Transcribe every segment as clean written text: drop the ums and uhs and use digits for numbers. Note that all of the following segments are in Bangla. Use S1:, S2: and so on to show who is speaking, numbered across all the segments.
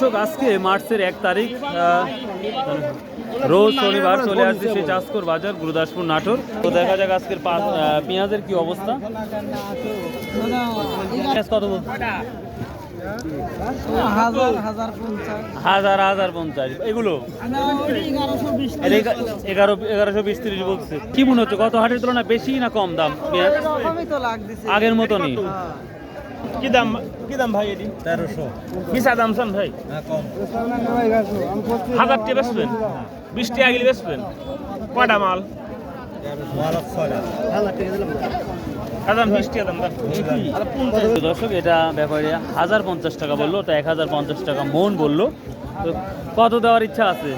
S1: দর্শক আজকে মার্চের 1 তারিখ রোজ শনিবার চলে আসছে সেই চাষকর বাজার গুরুদাসপুর নাটোর। তো দেখা যাক আজকের পেঁয়াজের কি অবস্থা। কত হাজার 50 এগুলো 1120-30 বলছে। কি মনে হচ্ছে কত হাটের তুলনায় বেশি না কম দাম পেঁয়াজ? আগের মতনই। কি দাম ভাই এটি? 1300। কিসা দাম শুন ভাই? কম 1000 টাকা বেচবেন, 20 টাকা গেলে বেচবেন। কয়টা মাল? দর্শক এটা ব্যাপারে 1050 টাকা বললো, তো 1050 টাকা মন বললো। তো কত দেওয়ার ইচ্ছা আছে?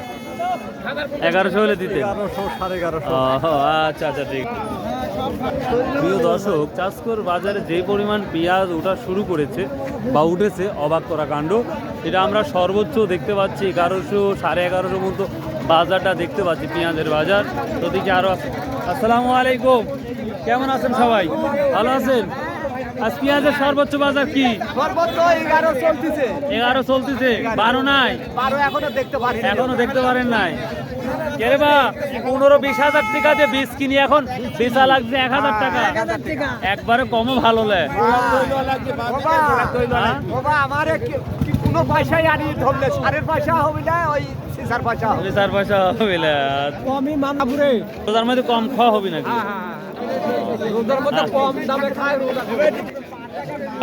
S1: 1100 হলে দিতে। 1100 আচ্ছা ঠিক। প্রিয় দর্শক, চাষকর বাজারে যে পরিমাণ পেঁয়াজ ওঠা শুরু করেছে বা উঠেছে অবাক করা কাণ্ড। এটা আমরা সর্বোচ্চ দেখতে পাচ্ছি 1100, 1150 মতো বাজারটা দেখতে পাচ্ছি পেঁয়াজের বাজার। তো দিকে আরো আছে। আসসালামু আলাইকুম, কেমন আছেন সবাই? ভালো আছেন? আজ পেঁয়াজের সর্বোচ্চ বাজার কি?
S2: সর্বোচ্চ 11 চলতেছে।
S1: 11 চলতেছে, 12 নাই?
S2: 12 এখনো দেখতে পারেন
S1: নাই। কেরে বা 15-20 হাজার টাকা দিয়ে বীজ কিনি, এখন বেচা লাগছে 1000 টাকা। একবারে কমও ভালো লাগে।
S2: বাবা আমারে কি কোনো পয়সাই আনি ধরলে সারের পয়সা হবে না, ওই সিসার পয়সা
S1: হবে না।
S2: কমই মানাপুরে
S1: রোজার মধ্যে কম খাওয়া হবে নাকি?
S2: রোজার মধ্যে কম দামে খায় রোজা।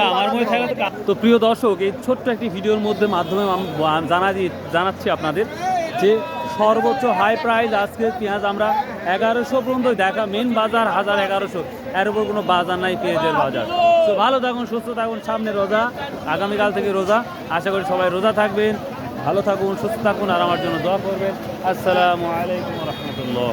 S1: আমার মনে থাকে। তো প্রিয় দর্শক, এই ছোট্ট একটি ভিডিওর মাধ্যমে জানাচ্ছি আপনাদের যে সর্বোচ্চ হাই প্রাইস আজকে পেঁয়াজ আমরা 1100 পর্যন্ত দেখা, মেন বাজার 1100, এর উপর কোনো বাজার নাই পেঁয়াজের বাজার। তো ভালো থাকুন, সুস্থ থাকুন, সামনে রোজা, আগামীকাল থেকে রোজা। আশা করি সবাই রোজা থাকবেন, ভালো থাকুন, সুস্থ থাকুন, আর আমার জন্য দোয়া করবেন। আসসালামু আলাইকুম রহমতুল্লাহ।